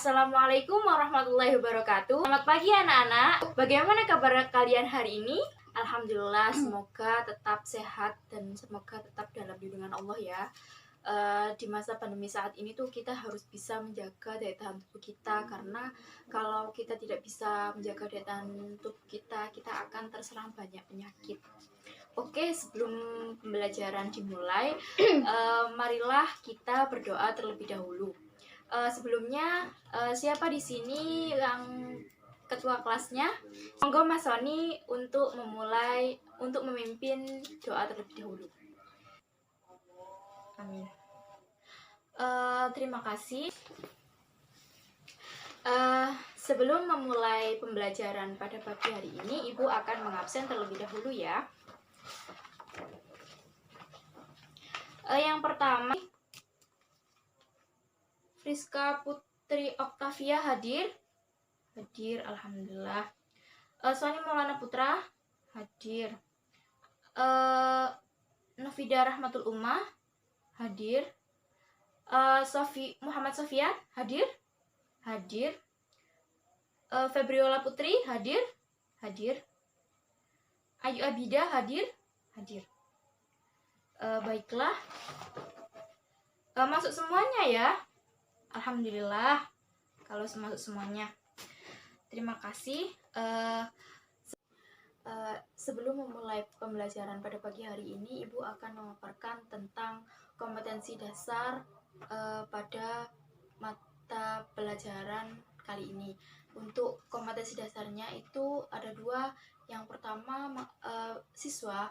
Assalamualaikum warahmatullahi wabarakatuh. Selamat pagi anak-anak. Bagaimana kabar kalian hari ini? Alhamdulillah, semoga tetap sehat dan semoga tetap dalam lindungan Allah ya. Di masa pandemi saat ini tuh kita harus bisa menjaga daya tahan tubuh kita, karena kalau kita tidak bisa menjaga daya tahan tubuh kita akan terserang banyak penyakit. Oke, sebelum pembelajaran dimulai, marilah kita berdoa terlebih dahulu. Sebelumnya, siapa di sini yang ketua kelasnya? Monggo Mas Sony untuk memimpin doa terlebih dahulu. Amin. Terima kasih. Sebelum memulai pembelajaran pada pagi hari ini, Ibu akan mengabsen terlebih dahulu ya. Yang pertama, Friska Putri Oktavia hadir? Hadir, alhamdulillah. Sony Maulana Putra hadir. Novida Rahmatul Ummah hadir. Muhammad Sofian hadir? Hadir. Febriola Putri hadir? Hadir. Ayu Abida hadir? Hadir. Baiklah. Masuk semuanya ya. Alhamdulillah kalau masuk semuanya. Terima kasih. Sebelum memulai pembelajaran pada pagi hari ini, Ibu akan memaparkan tentang kompetensi dasar pada mata pelajaran kali ini. Untuk kompetensi dasarnya itu ada dua. Yang pertama, siswa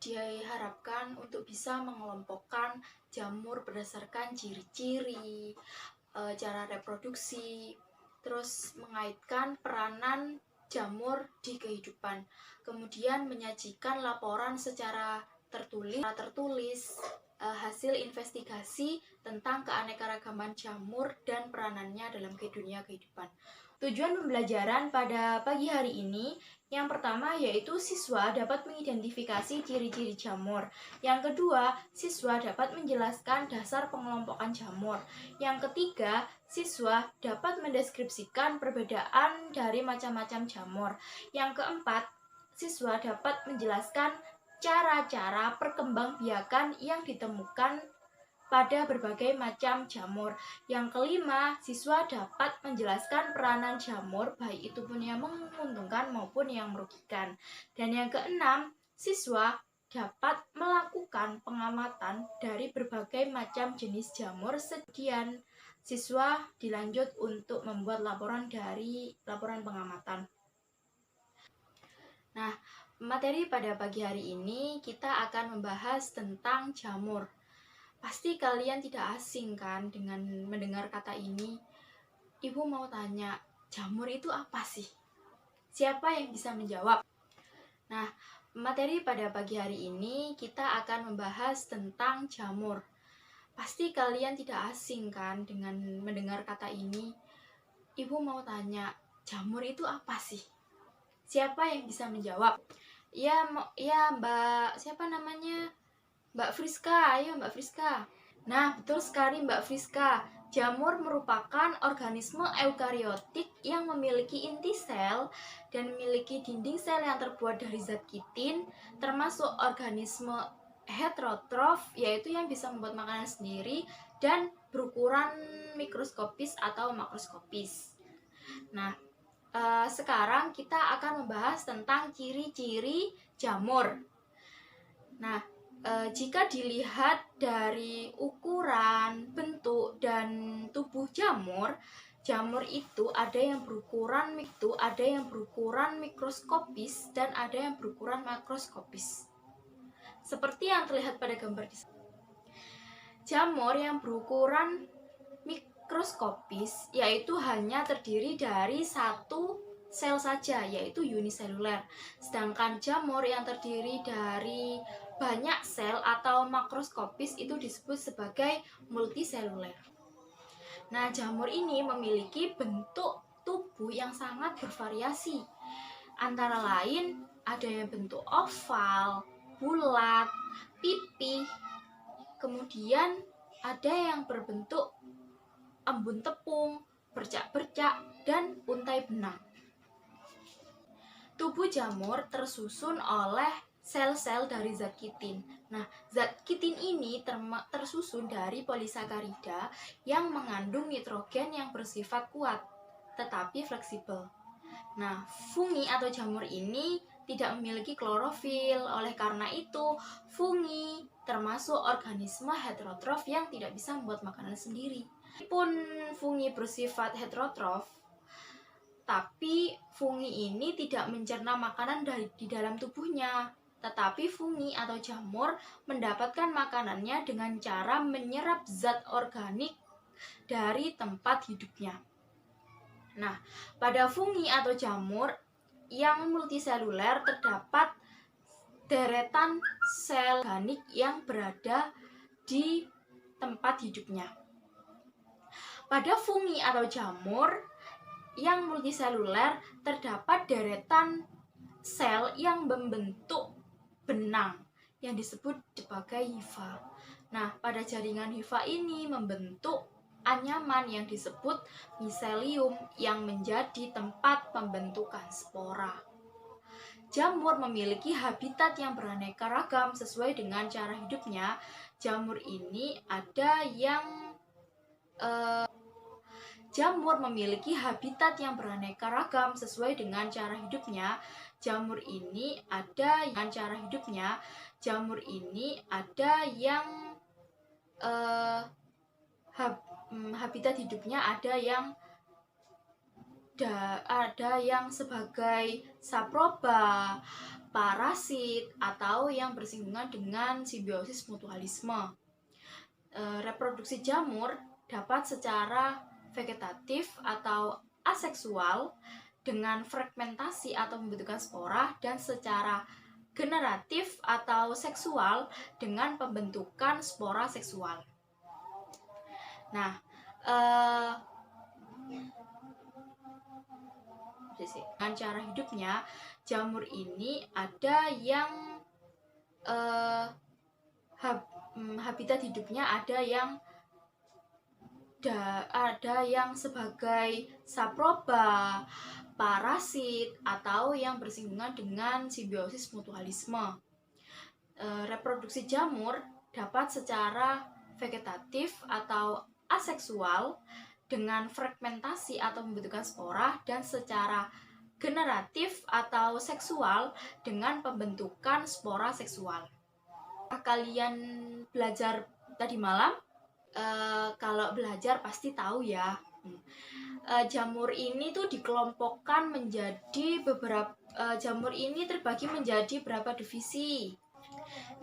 diharapkan untuk bisa mengelompokkan jamur berdasarkan ciri-ciri, cara reproduksi, terus mengaitkan peranan jamur di kehidupan, kemudian menyajikan laporan secara tertulis hasil investigasi tentang keanekaragaman jamur dan peranannya dalam dunia kehidupan. Tujuan pembelajaran pada pagi hari ini yang pertama yaitu siswa dapat mengidentifikasi ciri-ciri jamur. Yang kedua, siswa dapat menjelaskan dasar pengelompokan jamur. Yang ketiga, siswa dapat mendeskripsikan perbedaan dari macam-macam jamur. Yang keempat, siswa dapat menjelaskan cara-cara perkembangbiakan yang ditemukan pada berbagai macam jamur. Yang kelima, siswa dapat menjelaskan peranan jamur, baik itu pun yang menguntungkan maupun yang merugikan. Dan yang keenam, siswa dapat melakukan pengamatan dari berbagai macam jenis jamur. Sekian, siswa dilanjut untuk membuat laporan pengamatan. Nah, materi pada pagi hari ini kita akan membahas tentang jamur. Pasti kalian tidak asing kan dengan mendengar kata ini. Ibu mau tanya, jamur itu apa sih? Siapa yang bisa menjawab? Nah, materi pada pagi hari ini kita akan membahas tentang jamur. Pasti kalian tidak asing kan dengan mendengar kata ini. Ibu mau tanya, jamur itu apa sih? Siapa yang bisa menjawab? Ya Mbak, siapa namanya? Mbak Friska, ayo Mbak Friska. Nah, betul sekali Mbak Friska. Jamur merupakan organisme eukariotik yang memiliki inti sel dan memiliki dinding sel yang terbuat dari zat kitin, termasuk organisme heterotrof, yaitu yang bisa membuat makanan sendiri dan berukuran mikroskopis atau makroskopis. Nah, sekarang kita akan membahas tentang ciri-ciri jamur. Nah, jika dilihat dari ukuran, bentuk, dan tubuh jamur itu ada yang berukuran mikroskopis dan ada yang berukuran makroskopis. Seperti yang terlihat pada gambar di sini. Jamur yang berukuran mikroskopis yaitu hanya terdiri dari satu sel saja, yaitu uniseluler. Sedangkan jamur yang terdiri dari banyak sel atau makroskopis itu disebut sebagai multiseluler. Nah, jamur ini memiliki bentuk tubuh yang sangat bervariasi. Antara lain ada yang bentuk oval, bulat, pipih, kemudian ada yang berbentuk embun tepung, bercak-bercak, dan untai benang. Tubuh jamur tersusun oleh sel-sel dari zat kitin. Nah, zat kitin ini tersusun dari polisakarida yang mengandung nitrogen yang bersifat kuat, tetapi fleksibel. Nah, fungi atau jamur ini tidak memiliki klorofil. Oleh karena itu, fungi termasuk organisme heterotrof yang tidak bisa membuat makanan sendiri. Meskipun fungi bersifat heterotrof, tapi fungi ini tidak mencerna makanan di dalam tubuhnya. Tetapi fungi atau jamur mendapatkan makanannya dengan cara menyerap zat organik dari tempat hidupnya. Nah, pada fungi atau jamur yang multiseluler terdapat deretan sel organik yang berada di tempat hidupnya. Pada fungi atau jamur yang multiseluler terdapat deretan sel yang membentuk benang yang disebut sebagai hifa. Nah, pada jaringan hifa ini membentuk anyaman yang disebut miselium yang menjadi tempat pembentukan spora. Jamur memiliki habitat yang beraneka ragam sesuai dengan cara hidupnya. Jamur memiliki habitat yang beraneka ragam sesuai dengan cara hidupnya. Jamur ini ada yang habitat hidupnya ada yang sebagai saproba, parasit, atau yang bersinggungan dengan simbiosis mutualisme. Reproduksi jamur dapat secara vegetatif atau aseksual dengan fragmentasi atau pembentukan spora, dan secara generatif atau seksual dengan pembentukan spora seksual. Nah, dengan cara hidupnya, jamur ini ada yang habitat hidupnya ada yang sebagai saproba, parasit, atau yang bersinggungan dengan simbiosis mutualisme. Reproduksi jamur dapat secara vegetatif atau aseksual dengan fragmentasi atau pembentukan spora, dan secara generatif atau seksual dengan pembentukan spora seksual. Kalian belajar tadi malam? Kalau belajar pasti tahu ya. Jamur ini tuh dikelompokkan menjadi jamur ini terbagi menjadi beberapa divisi.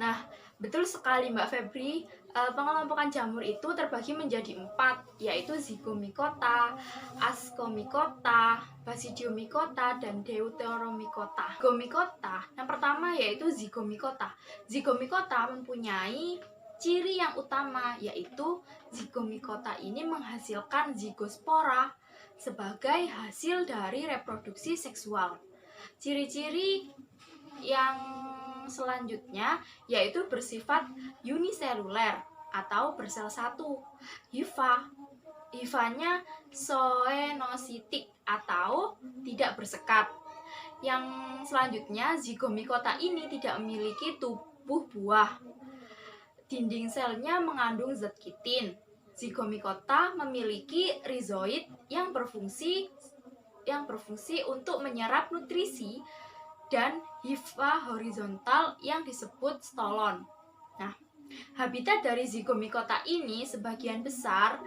Nah, betul sekali Mbak Febri. Pengelompokan jamur itu terbagi menjadi 4, yaitu zygomicota, ascomycota, basidiomycota, dan deuteromycota. Zygomicota, yang pertama yaitu zygomicota. Zygomicota mempunyai ciri yang utama, yaitu zygomicota ini menghasilkan zygospora sebagai hasil dari reproduksi seksual. Ciri-ciri yang selanjutnya yaitu bersifat uniseluler atau bersel satu. Hifanya zoenositik atau tidak bersekat. Yang selanjutnya, zygomicota ini tidak memiliki tubuh buah. Dinding selnya mengandung zat kitin. Zygomicota memiliki rizoid yang berfungsi untuk menyerap nutrisi, dan hifa horizontal yang disebut stolon. Nah, habitat dari zygomicota ini sebagian besar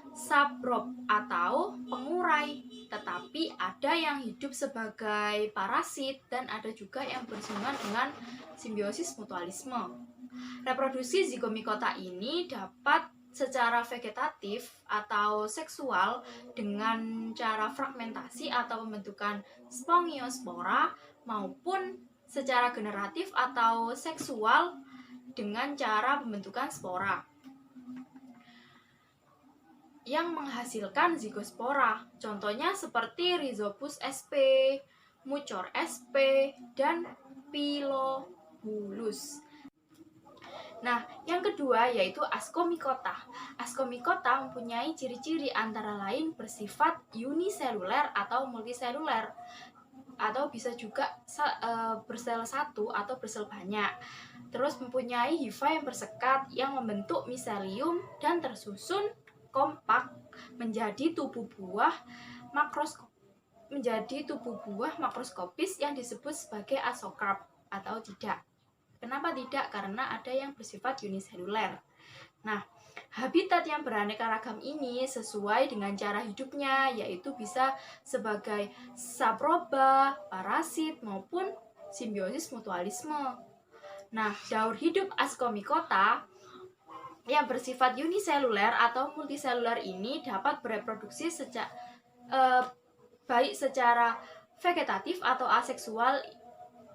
saprob atau pengurai, tetapi ada yang hidup sebagai parasit dan ada juga yang bersinggungan dengan simbiosis mutualisme. Reproduksi zygomicota ini dapat secara vegetatif atau seksual dengan cara fragmentasi atau pembentukan spongiospora, maupun secara generatif atau seksual dengan cara pembentukan spora yang menghasilkan zygospora. Contohnya seperti Rhizopus sp, Mucor sp, dan Phylobulus. Nah, yang kedua yaitu ascomycota. Ascomycota mempunyai ciri-ciri antara lain bersifat uniseluler atau multiseluler, atau bisa juga bersel satu atau bersel banyak. Terus mempunyai hifa yang bersekat yang membentuk miselium dan tersusun kompak menjadi tubuh buah makroskopis yang disebut sebagai asokarp atau tidak. Kenapa tidak? Karena ada yang bersifat uniseluler. Nah, habitat yang beraneka ragam ini sesuai dengan cara hidupnya, yaitu bisa sebagai saproba, parasit, maupun simbiosis mutualisme. Nah, daur hidup ascomycota yang bersifat uniseluler atau multiseluler ini dapat bereproduksi baik secara vegetatif atau aseksual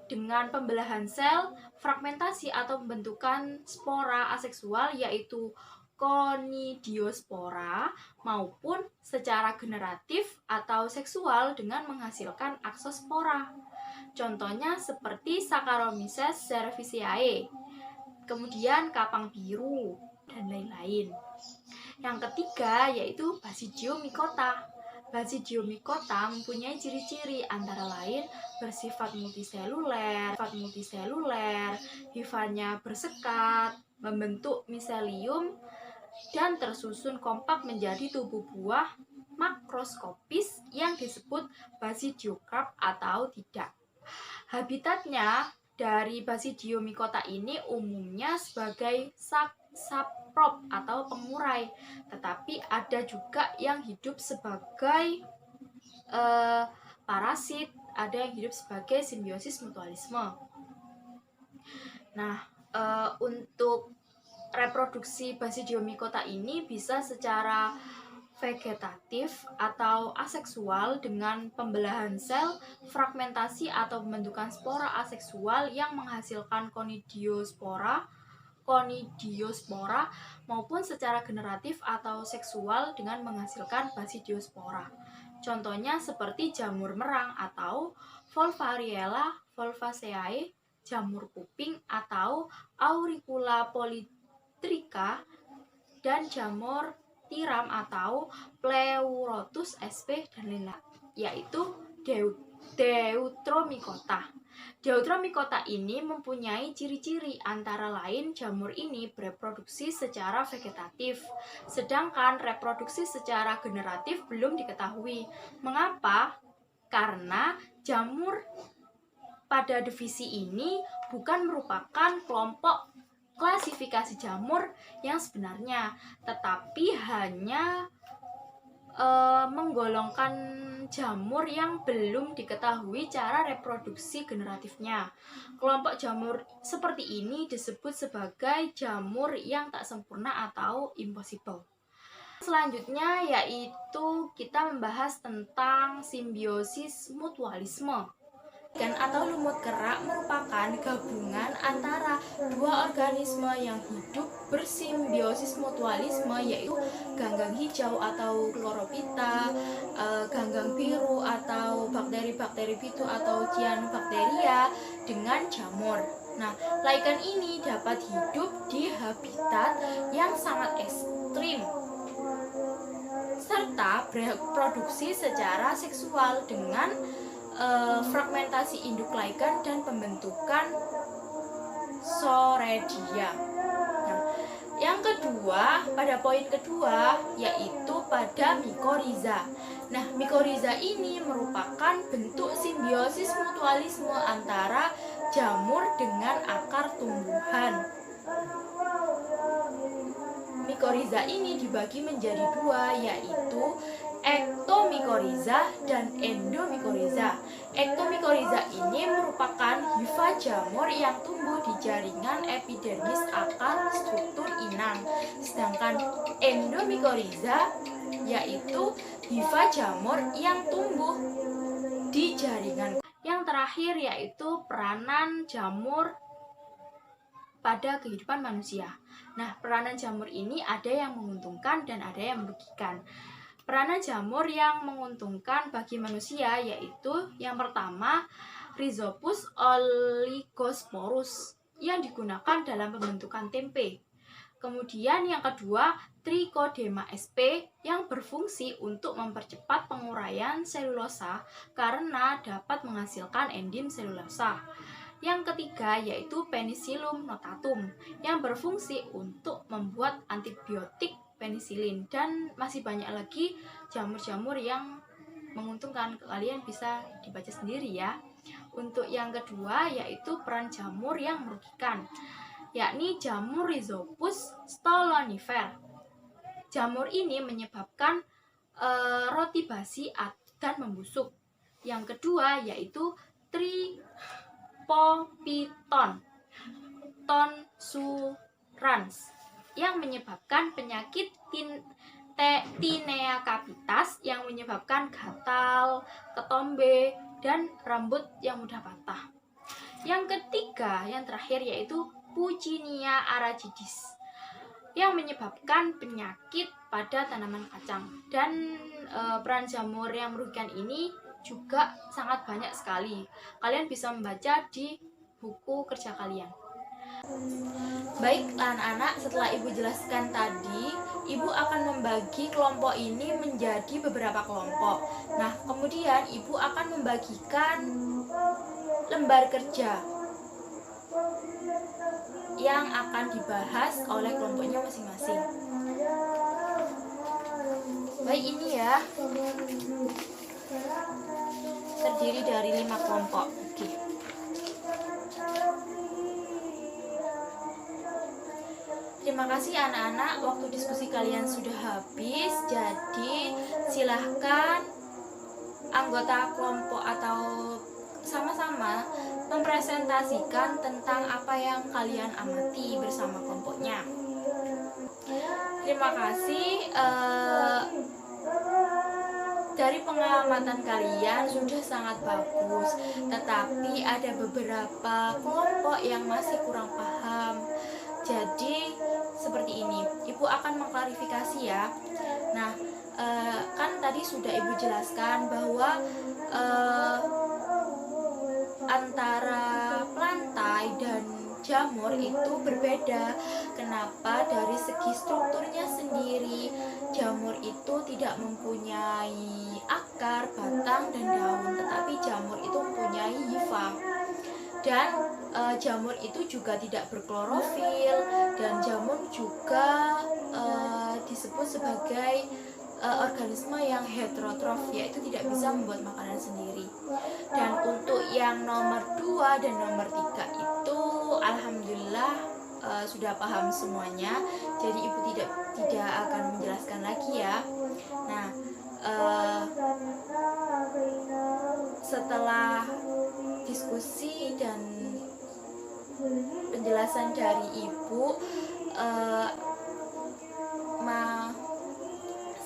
dengan pembelahan sel, fragmentasi atau pembentukan spora aseksual yaitu konidiospora, maupun secara generatif atau seksual dengan menghasilkan aksospora. Contohnya seperti Saccharomyces cerevisiae, kemudian kapang biru, dan lain-lain. Yang ketiga yaitu Basidiomycota. Basidiomycota mempunyai ciri-ciri antara lain bersifat multiseluler, hifanya bersekat, membentuk miselium, dan tersusun kompak menjadi tubuh buah makroskopis yang disebut Basidiokarp atau tidak. Habitatnya dari Basidiomycota ini umumnya sebagai saprop atau pengurai, tetapi ada juga yang hidup sebagai parasit, ada yang hidup sebagai simbiosis mutualisme. Nah, untuk reproduksi Basidiomycota ini bisa secara vegetatif atau aseksual dengan pembelahan sel, fragmentasi atau pembentukan spora aseksual yang menghasilkan konidiospora, maupun secara generatif atau seksual dengan menghasilkan basidiospora. Contohnya seperti jamur merang atau Volvariella volvaceae, jamur kuping atau Auricula polytricha, dan jamur tiram atau Pleurotus sp dan lain-lain, yaitu Deuteromycota. Deuteromycota ini mempunyai ciri-ciri antara lain jamur ini bereproduksi secara vegetatif, sedangkan reproduksi secara generatif belum diketahui. Mengapa? Karena jamur pada divisi ini bukan merupakan kelompok klasifikasi jamur yang sebenarnya, tetapi hanya menggolongkan jamur yang belum diketahui cara reproduksi generatifnya. Kelompok jamur seperti ini disebut sebagai jamur yang tak sempurna atau impossible. Selanjutnya yaitu kita membahas tentang simbiosis mutualisme. Ikan atau lumut kerak merupakan gabungan antara dua organisme yang hidup bersimbiosis mutualisme, yaitu ganggang hijau atau chlorophyta, ganggang biru atau bakteri-bakteri pitu atau cyanobacteria dengan jamur. Nah, lichen ini dapat hidup di habitat yang sangat ekstrim serta bereproduksi secara seksual dengan fragmentasi induk lichen dan pembentukan soredia. Nah, yang kedua, pada poin kedua yaitu pada mycorrhiza. Nah, mycorrhiza ini merupakan bentuk simbiosis mutualisme antara jamur dengan akar tumbuhan. Mycorrhiza ini dibagi menjadi dua, yaitu ektomycorrhiza dan endomycorrhiza. Ektomycorrhiza ini merupakan hifa jamur yang tumbuh di jaringan epidermis akar struktur inang. Sedangkan endomycorrhiza yaitu hifa jamur yang tumbuh di jaringan. Yang terakhir yaitu peranan jamur pada kehidupan manusia. Nah, peranan jamur ini ada yang menguntungkan dan ada yang merugikan. Peranan jamur yang menguntungkan bagi manusia yaitu yang pertama Rhizopus oligosporus. yang digunakan dalam pembentukan tempe. Kemudian yang kedua, Trichodema sp yang berfungsi untuk mempercepat penguraian selulosa karena dapat menghasilkan enzim selulosa. Yang ketiga yaitu Penicillium notatum yang berfungsi untuk membuat antibiotik penisilin, dan masih banyak lagi jamur-jamur yang menguntungkan. Kalian bisa dibaca sendiri ya. Untuk yang kedua yaitu peran jamur yang merugikan, yakni jamur Rhizopus stolonifer. Jamur ini menyebabkan roti basi dan membusuk. Yang kedua yaitu Tripopiton tonsurans yang menyebabkan penyakit tinea capitis yang menyebabkan gatal, ketombe, dan rambut yang mudah patah. Yang ketiga, yang terakhir yaitu Puccinia aracidis yang menyebabkan penyakit pada tanaman kacang. Dan peran jamur yang merugikan ini juga sangat banyak sekali. Kalian bisa membaca di buku kerja kalian. Baik anak-anak, setelah Ibu jelaskan tadi, Ibu akan membagi kelompok ini menjadi beberapa kelompok. Nah, kemudian Ibu akan membagikan lembar kerja yang akan dibahas oleh kelompoknya masing-masing. Baik, ini ya, terdiri dari 5 kelompok. Oke. Terima kasih anak-anak, waktu diskusi kalian sudah habis. Jadi silahkan anggota kelompok atau sama-sama mempresentasikan tentang apa yang kalian amati bersama kelompoknya. Terima kasih. Dari pengamatan kalian sudah sangat bagus, tetapi ada beberapa kelompok yang masih kurang paham. Jadi seperti ini, Ibu akan mengklarifikasi ya. Nah, kan tadi sudah Ibu jelaskan bahwa antara plantae dan jamur itu berbeda. Kenapa? Dari segi strukturnya sendiri, jamur itu tidak mempunyai akar, batang, dan daun, tetapi jamur itu mempunyai hifa. Dan jamur itu juga tidak berklorofil, dan jamur juga disebut sebagai organisme yang heterotrof, yaitu tidak bisa membuat makanan sendiri. Dan untuk yang nomor 2 dan nomor 3 itu alhamdulillah sudah paham semuanya, jadi Ibu tidak akan menjelaskan lagi ya. Nah, setelah diskusi dan penjelasan dari Ibu,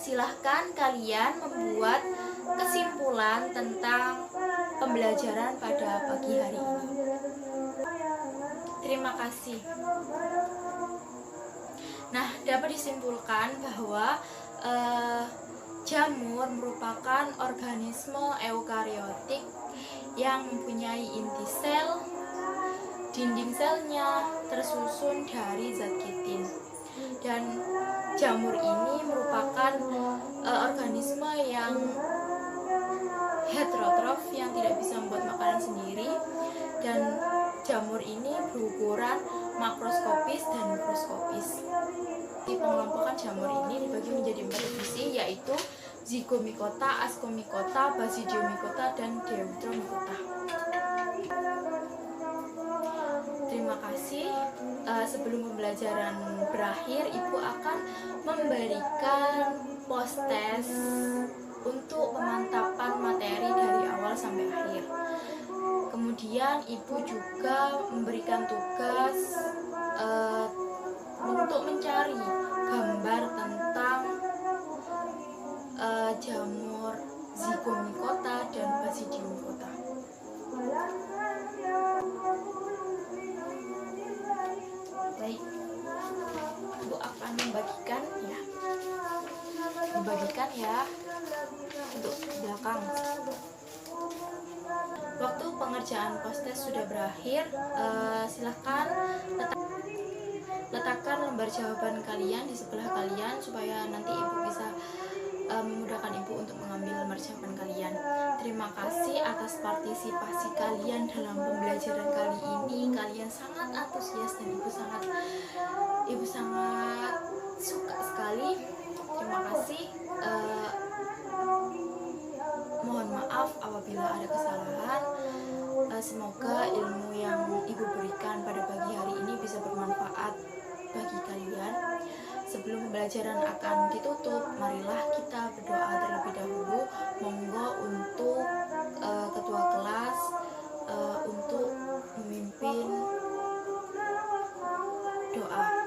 silahkan kalian membuat kesimpulan tentang pembelajaran pada pagi hari ini. Terima kasih. Nah, dapat disimpulkan bahwa jamur merupakan organisme eukariotik yang mempunyai inti sel, dinding selnya tersusun dari zat kitin. Dan jamur ini merupakan organisme yang heterotrof yang tidak bisa membuat makanan sendiri, dan jamur ini berukuran makroskopis dan mikroskopis. Di pengelompokan jamur ini dibagi menjadi 4 divisi, yaitu Zygomicota, Ascomycota, Basidiomycota, dan Deuteromycota. Terima kasih. Sebelum pembelajaran berakhir, Ibu akan memberikan post-test untuk pemantapan materi dari awal sampai akhir. Kemudian Ibu juga memberikan tugas untuk mencari gambar tentang jamur Zygomicota dan Basidiomycota. Baik, Ibu akan membagikan ya, untuk belakang. Waktu pengerjaan post-test sudah berakhir. Silahkan letakkan lembar jawaban kalian di sebelah kalian supaya nanti ibu bisa memudahkan ibu untuk mengambil lembar jawaban kalian. Terima kasih atas partisipasi kalian dalam pembelajaran kali ini. Kalian sangat antusias dan ibu sangat suka sekali. Terima kasih. Mohon maaf apabila ada kesalahan. Semoga ilmu yang ibu berikan pada pagi hari ini bisa bermanfaat bagi kalian. Sebelum pembelajaran akan ditutup, marilah kita berdoa terlebih dahulu. Monggo untuk ketua kelas untuk memimpin doa.